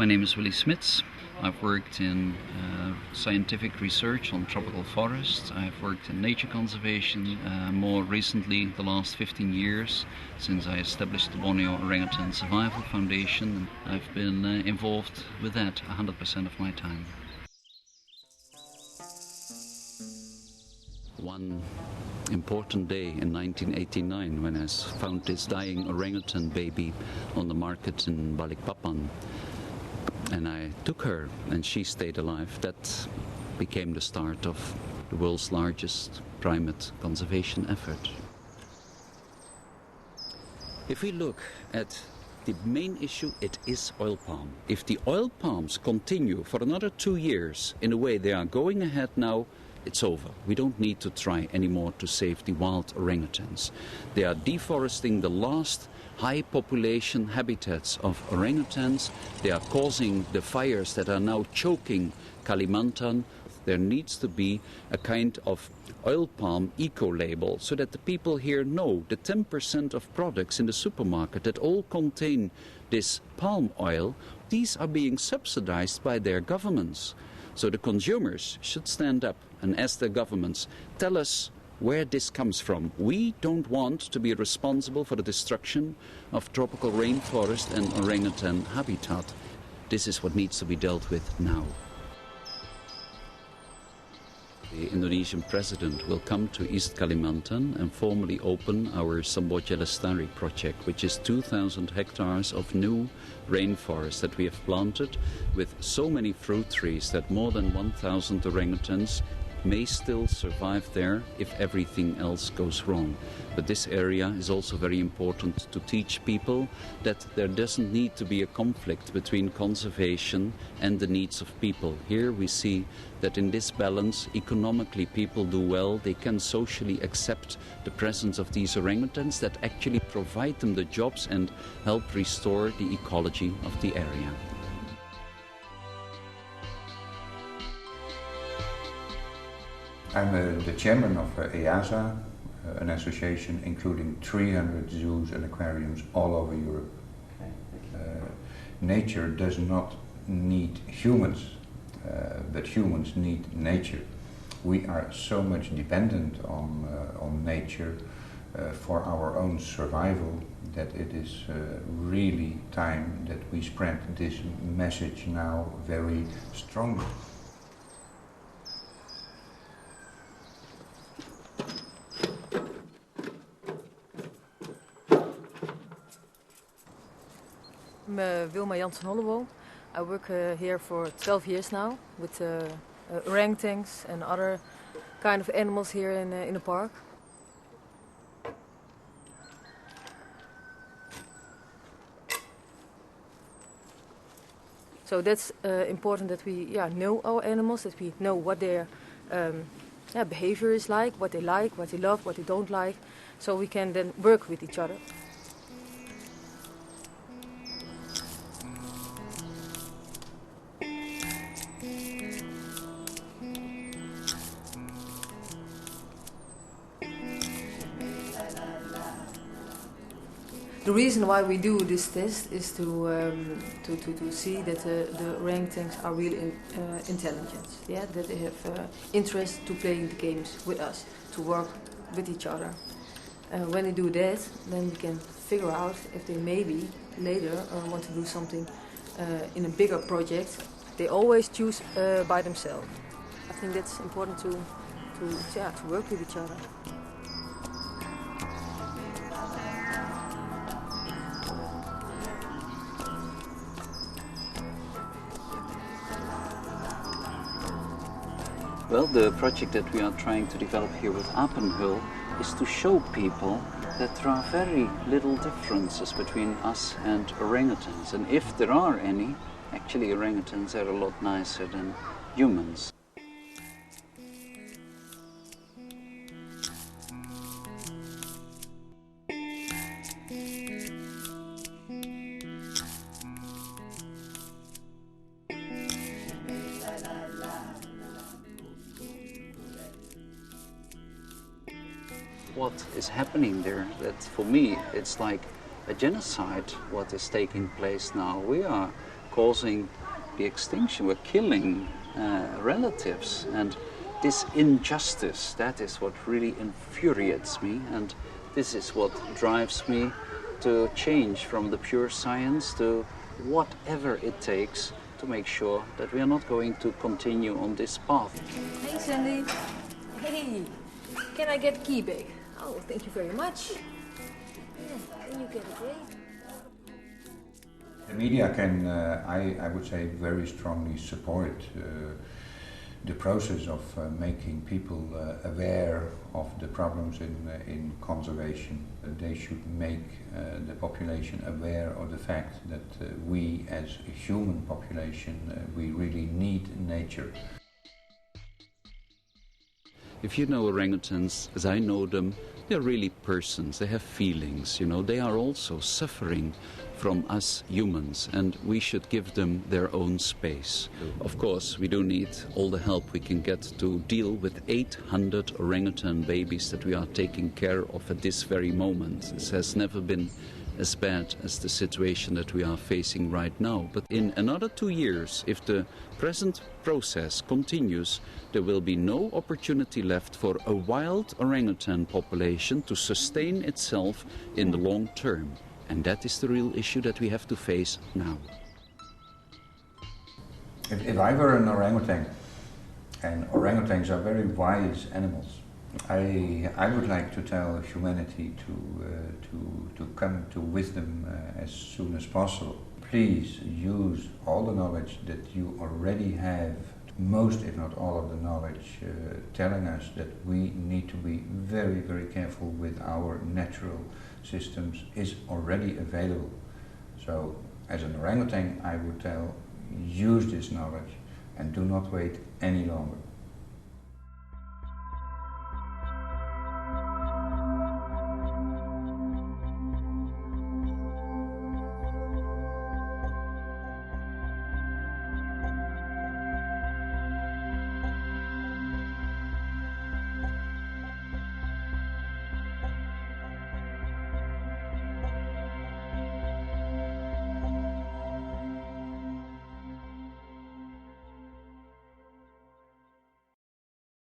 My name is Willy Smits. I've worked in scientific research on tropical forests. I've worked in nature conservation, more recently the last 15 years since I established the Borneo Orangutan Survival Foundation. I've been involved with that 100% of my time. One important day in 1989 when I found this dying orangutan baby on the market in Balikpapan. And I took her and she stayed alive. That became the start of the world's largest primate conservation effort. If we look at the main issue, it is oil palm. If the oil palms continue for another 2 years in the way they are going ahead now, it's over. We don't need to try anymore to save the wild orangutans. They are deforesting the last high population habitats of orangutans. They are causing the fires that are now choking Kalimantan. There needs to be a kind of oil palm eco-label so that the people here know the 10% of products in the supermarket that all contain this palm oil, these are being subsidized by their governments. So the consumers should stand up and ask their governments, tell us where this comes from. We don't want to be responsible for the destruction of tropical rainforest and orangutan habitat. This is what needs to be dealt with now. The Indonesian president will come to East Kalimantan and formally open our Samboja Lestari project, which is 2,000 hectares of new rainforest that we have planted with so many fruit trees that more than 1,000 orangutans may still survive there if everything else goes wrong. But this area is also very important to teach people that there doesn't need to be a conflict between conservation and the needs of people. Here we see that in this balance, economically people do well. They can socially accept the presence of these orangutans that actually provide them the jobs and help restore the ecology of the area. I'm the chairman of EASA, an association including 300 zoos and aquariums all over Europe. Nature does not need humans, but humans need nature. We are so much dependent on nature for our own survival that it is really time that we spread this message now very strongly. I'm Wilma Jansen-Holleboom. I work here for 12 years now with orangutans and other kind of animals here in the park. So that's important that we know our animals, that we know what their behavior is like, what they love, what they don't like, so we can then work with each other. The reason why we do this test is to see that the orangutans are really intelligent, that they have interest to playing the games with us, to work with each other. When they do that, then we can figure out if they maybe later want to do something in a bigger project. They always choose by themselves. I think that's important to work with each other. Well, the project that we are trying to develop here with Apenhul is to show people that there are very little differences between us and orangutans. And if there are any, actually orangutans are a lot nicer than humans. What is happening there, that for me it's like a genocide what is taking place now. We are causing the extinction, we're killing relatives. And this injustice, that is what really infuriates me, and this is what drives me to change from the pure science to whatever it takes to make sure that we are not going to continue on this path. Hey, Sandy. Hey, can I get key bag? Oh, thank you very much. Yeah, and you get a grade. The media can, I would say, very strongly support the process of making people aware of the problems in conservation. They should make the population aware of the fact that we as a human population, we really need nature. If you know orangutans, as I know them, they're really persons, they have feelings, you know, they are also suffering from us humans, and we should give them their own space. Of course, we do need all the help we can get to deal with 800 orangutan babies that we are taking care of at this very moment. This has never been as bad as the situation that we are facing right now. But in another 2 years, if the present process continues, there will be no opportunity left for a wild orangutan population to sustain itself in the long term. And that is the real issue that we have to face now. If I were an orangutan, and orangutans are very wise animals, I would like to tell humanity to come to wisdom as soon as possible. Please use all the knowledge that you already have, most if not all of the knowledge telling us that we need to be very, very careful with our natural systems is already available. So as an orangutan I would tell, use this knowledge and do not wait any longer.